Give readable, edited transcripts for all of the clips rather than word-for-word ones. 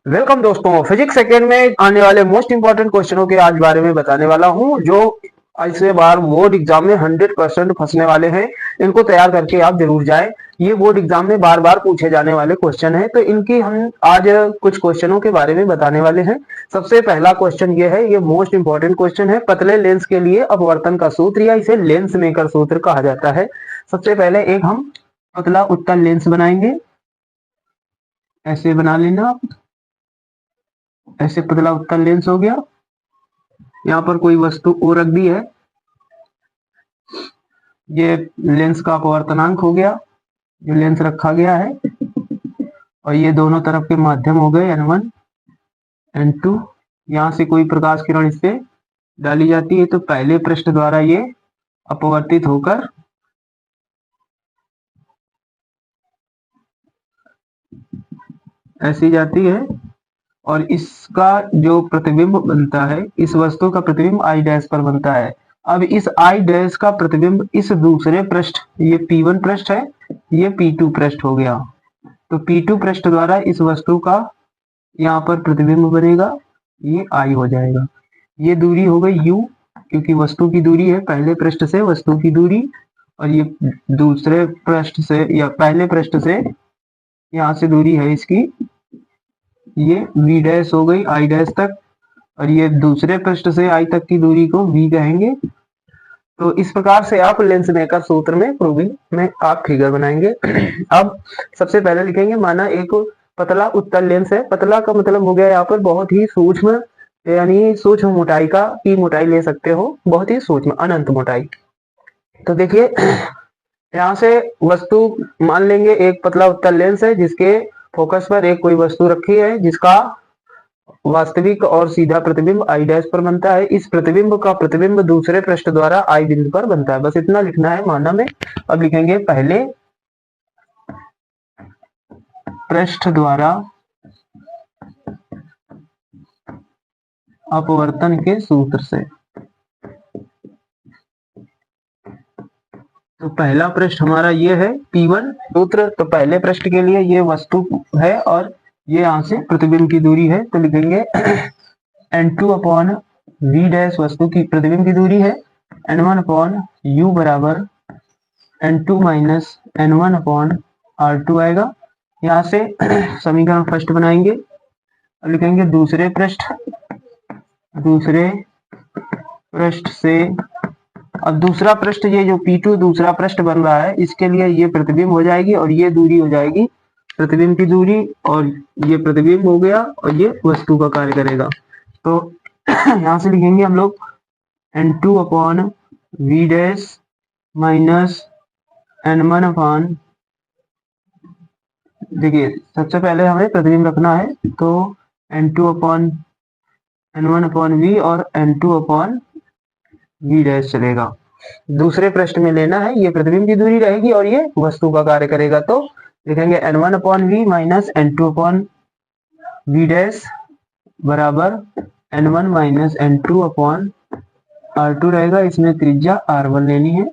Welcome दोस्तों, physics second में आने वाले मोस्ट इंपॉर्टेंट क्वेश्चनों के आज बारे में बताने वाला हूं, जो ऐसे बार बोर्ड एग्जाम में 100% फंसने वाले हैं। इनको तैयार करके आप जरूर जाएं। ये बोर्ड एग्जाम में बार बार पूछे जाने वाले क्वेश्चन हैं, तो इनकी हम आज कुछ क्वेश्चनों के बारे में बताने वाले हैं। सबसे पहला क्वेश्चन ये है, ये मोस्ट इंपॉर्टेंट क्वेश्चन है। पतले लेंस के लिए अपवर्तन का सूत्र या इसे लेंस मेकर सूत्र कहा जाता है। सबसे पहले एक हम पतला उत्तल लेंस बनाएंगे। ऐसे बना लेना आप। ऐसे पतला उत्तल लेंस हो गया। यहाँ पर कोई वस्तु ओ रख दी है। ये लेंस का अपवर्तनांक हो गया, जो लेंस रखा गया है। और ये दोनों तरफ के माध्यम हो गए N1 N2। यहाँ से कोई प्रकाश किरण इस पे डाली जाती है तो पहले पृष्ठ द्वारा ये अपवर्तित होकर ऐसी जाती है। और इसका जो प्रतिबिंब बनता है, इस वस्तु का प्रतिबिंब आई डैश पर बनता है। अब इस आई डैश का प्रतिबिंब इस दूसरे पृष्ठ, ये P1 पृष्ठ है, ये P2 पृष्ठ हो गया। तो P2 पृष्ठ द्वारा इस वस्तु का यहाँ पर प्रतिबिंब बनेगा, ये आई हो जाएगा। ये दूरी हो गई U, क्योंकि वस्तु की दूरी है पहले पृष्ठ से वस्तु की दूरी, और ये दूसरे पृष्ठ से या पहले पृष्ठ से यहाँ से दूरी है इसकी, ये V डैश हो गई I डैश तक। और ये दूसरे पृष्ठ से I तक की दूरी को V कहेंगे। तो इस प्रकार से आप लेंस मेकर सूत्र में प्रूविंग में आप फिगर बनाएंगे। अब सबसे पहले लिखेंगे, माना एक पतला उत्तल लेंस है। पतला का मतलब हो गया यहाँ पर बहुत ही सूक्ष्म, यानी सूक्ष्म मोटाई की मोटाई ले सकते हो, बहुत ही सूक्ष्म अनंत मोटाई। तो देखिए यहाँ से वस्तु मान लेंगे एक पतला उत्तल लेंस है, जिसके फोकस पर एक कोई वस्तु रखी है, जिसका वास्तविक और सीधा प्रतिबिंब आई डैश पर बनता है। इस प्रतिबिंब का प्रतिबिंब दूसरे पृष्ठ द्वारा आई बिंदु पर बनता है। बस इतना लिखना है माना में। अब लिखेंगे पहले पृष्ठ द्वारा अपवर्तन के सूत्र से। तो पहला पृष्ठ हमारा ये है P1 सूत्र। तो पहले पृष्ठ के लिए ये वस्तु है और ये यहाँ से प्रतिबिंब की दूरी है। तो लिखेंगे N2 अपॉन V डैश वस्तु की प्रतिबिंब की दूरी है, N1 अपॉन U बराबर N2 minus N1 upon R2 आएगा। यहाँ से समीकरण फर्स्ट बनाएंगे और लिखेंगे दूसरे पृष्ठ से। अब दूसरा पृष्ठ, ये जो P2 दूसरा पृष्ठ बन रहा है, इसके लिए ये प्रतिबिंब हो जाएगी और ये दूरी हो जाएगी प्रतिबिंब की दूरी, और ये प्रतिबिंब हो गया और ये वस्तु का कार्य करेगा। तो यहाँ से लिखेंगे हम लोग N2 upon V dash minus N1 upon, देखिए सबसे पहले हमें प्रतिबिंब रखना है, तो N2 upon N1 upon V और N2 अपॉन V डैश चलेगा। दूसरे पृष्ठ में लेना है, ये प्रतिबिंब की दूरी रहेगी और ये वस्तु का कार्य करेगा। तो लिखेंगे N1 upon V minus N2 upon V dash बराबर N1 minus N2 upon R2 रहेगा। इसमें त्रिज्या R1 लेनी है,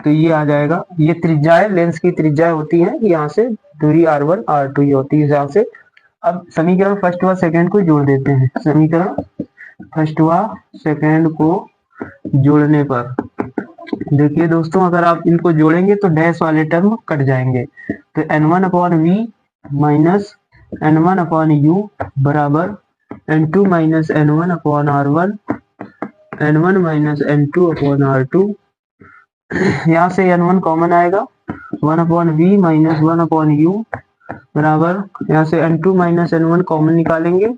तो ये आ जाएगा। ये त्रिज्याएं लेंस की त्रिज्याएं होती हैं, यहाँ से दूरी R1 R2 ये होती है हिसाब से। अब समीकरण फर्स्ट व सेकंड को जोड़ देते हैं। समीकरण फर्स्ट व सेकंड को जोड़ने पर देखिए दोस्तों, अगर आप इनको जोड़ेंगे तो डैश वाले टर्म कट जाएंगे। तो N1 upon V minus N1 upon U बराबर N2 minus N1 upon R1, N1 minus N2 upon R2। यहाँ से N1 कॉमन आएगा, 1 upon V minus 1 upon U बराबर, यहाँ से N2 माइनस N1 कॉमन निकालेंगे,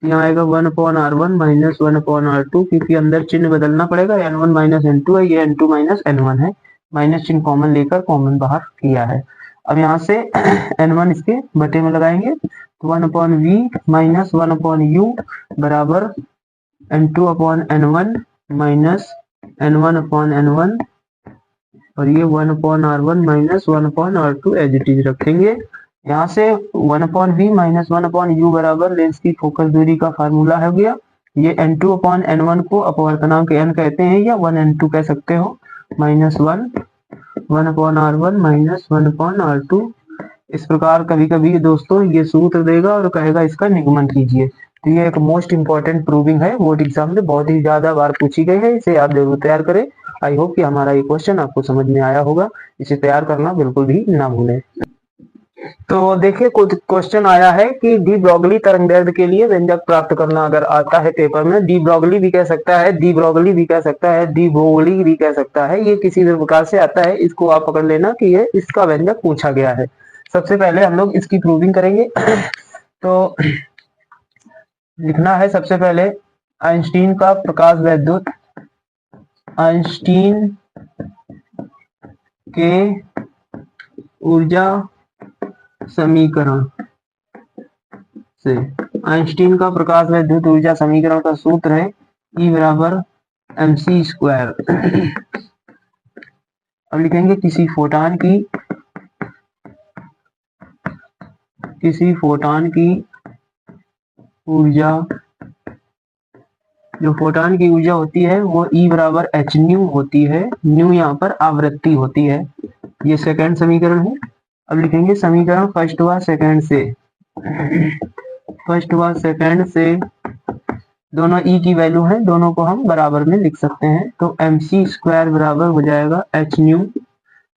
यहाँ आएगा 1 upon R1 minus 1 upon R2, क्योंकि अंदर चिन्ह बदलना पड़ेगा। N1 माइनस N2 है, ये N2 माइनस N1 है, माइनस चिन्ह कॉमन लेकर कॉमन बाहर किया है। अब यहाँ से N1 इसके बटे में लगाएंगे, तो 1 upon V minus 1 upon U बराबर N2 upon N1 minus N1 upon N1, और ये 1 upon R1 minus 1 upon R2 as it is रखेंगे। यहाँ से 1 upon V minus 1 upon U बराबर लेंस की फोकस दूरी का फार्मूला हो गया। ये N2 अपॉन N1 को अपवर्तनांक N कहते हैं, या 1 N2 कह सकते हो, minus 1 upon R1 minus 1 upon R2। इस प्रकार कभी कभी दोस्तों ये सूत्र देगा और कहेगा इसका निगमन कीजिए। तो ये एक मोस्ट इंपॉर्टेंट प्रूविंग है, बोर्ड एग्जाम में बहुत ही ज्यादा बार पूछी गई है, इसे आप जरूर तैयार करें। आई होप कि हमारा ये क्वेश्चन आपको समझ में आया होगा, इसे तैयार करना बिल्कुल भी ना भूलें। तो देखिए कुछ क्वेश्चन आया है कि डी ब्रोगली तरंगदैर्ध्य के लिए व्यंजक प्राप्त करना, अगर आता है पेपर में, डी ब्रोगली भी कह सकता है, डी ब्रोगली भी कह सकता है, डी ब्रोगली भी कह सकता है, ये किसी भी प्रकार से आता है, इसको आप पकड़ लेना कि ये इसका व्यंजक पूछा गया है। सबसे पहले हम लोग इसकी प्रूविंग करेंगे। तो लिखना है सबसे पहले आइंस्टीन का प्रकाश वैद्युत, आइंस्टीन के ऊर्जा समीकरण से, आइंस्टीन का प्रकाश वैद्युत ऊर्जा समीकरण का सूत्र है E बराबर mc²। अब लिखेंगे किसी फोटॉन की ऊर्जा, जो फोटॉन की ऊर्जा होती है वो E बराबर h न्यू होती है, न्यू यहाँ पर आवृत्ति होती है। ये सेकंड समीकरण है। अब लिखेंगे समीकरण फर्स्ट व सेकंड से दोनों E की वैल्यू है, दोनों को हम बराबर में लिख सकते हैं। तो mc² बराबर हो जाएगा h न्यू,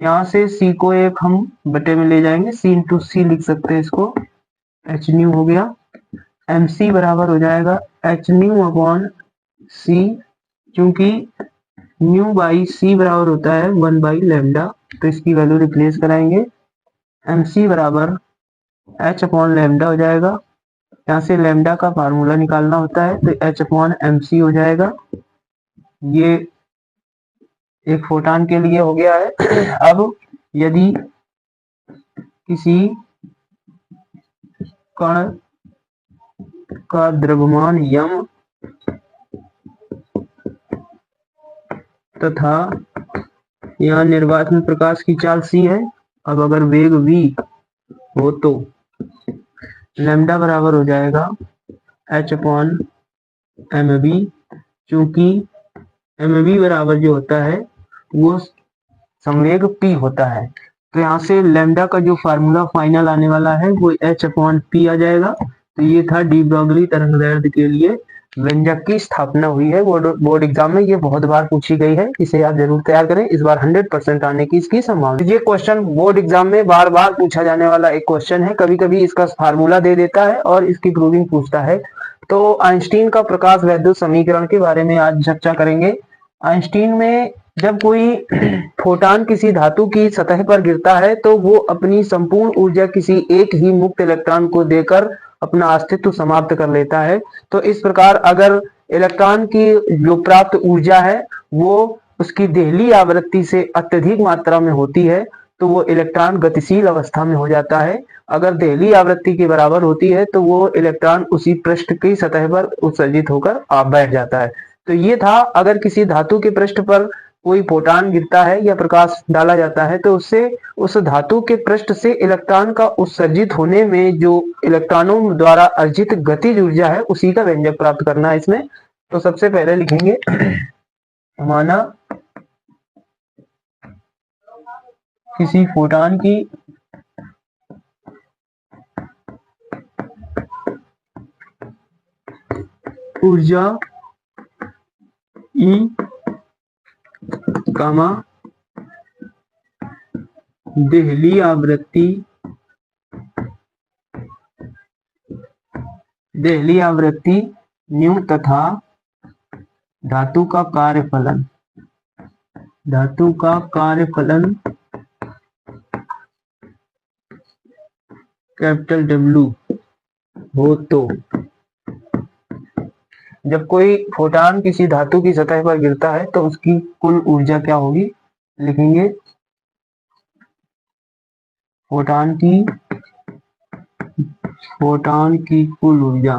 यहाँ से C को एक हम बटे में ले जाएंगे, C इंटू सी लिख सकते हैं इसको, h न्यू हो गया। mc बराबर हो जाएगा h न्यू अपॉन c, क्योंकि न्यू बाई सी बराबर होता है 1/λ, तो इसकी वैल्यू रिप्लेस कराएंगे। mc बराबर h अपॉन लैम्डा हो जाएगा, यहाँ से लैम्डा का फार्मूला निकालना होता है, तो h अपॉन mc हो जाएगा। ये एक फोटॉन के लिए हो गया है। अब यदि किसी कण का द्रव्यमान यम तथा यहाँ निर्वात में प्रकाश की चाल c है, अब अगर वेग v हो तो लैम्डा बराबर हो जाएगा h अपॉन mv, चूंकि mv बराबर जो होता है वो संवेग p होता है, तो यहाँ से लैम्डा का जो फार्मूला फाइनल आने वाला है वो h अपॉन p आ जाएगा। तो ये था डी ब्रोगली तरंगदैर्ध्य के लिए व्यंजक की स्थापना हुई है, बोर्ड एग्जाम में ये बहुत बार पूछी गई है, इसे आप जरूर तैयार करें, इस बार 100% आने की इसकी संभावना। ये क्वेश्चन बोर्ड एग्जाम में बार बार पूछा जाने वाला एक क्वेश्चन है, कभी कभी इसका फार्मूला दे देता है और इसकी प्रूविंग पूछता है। तो आइंस्टीन का प्रकाश वैद्युत समीकरण के बारे में आज चर्चा करेंगे। आइंस्टीन में जब कोई फोटॉन किसी धातु की सतह पर गिरता है तो वो अपनी संपूर्ण ऊर्जा किसी एक ही मुक्त इलेक्ट्रॉन को देकर अपना अस्तित्व समाप्त कर लेता है। तो इस प्रकार अगर इलेक्ट्रॉन की जो प्राप्त ऊर्जा है वो उसकी देहली आवृत्ति से अत्यधिक मात्रा में होती है तो वो इलेक्ट्रॉन गतिशील अवस्था में हो जाता है। अगर देहली आवृत्ति के बराबर होती है तो वो इलेक्ट्रॉन उसी पृष्ठ की सतह पर उत्सर्जित होकर बैठ जाता है। तो ये था, अगर किसी धातु के पृष्ठ पर कोई फोटॉन गिरता है या प्रकाश डाला जाता है तो उससे उस धातु के पृष्ठ से इलेक्ट्रॉन का उत्सर्जित होने में जो इलेक्ट्रॉनों द्वारा अर्जित गतिज ऊर्जा है उसी का व्यंजक प्राप्त करना है इसमें। तो सबसे पहले लिखेंगे माना किसी फोटॉन की ऊर्जा E कामा देहली आवृत्ति न्यू तथा धातु का कार्यफलन कैपिटल W हो तो, जब कोई फोटॉन किसी धातु की सतह पर गिरता है तो उसकी कुल ऊर्जा क्या होगी, लिखेंगे फोटॉन की कुल ऊर्जा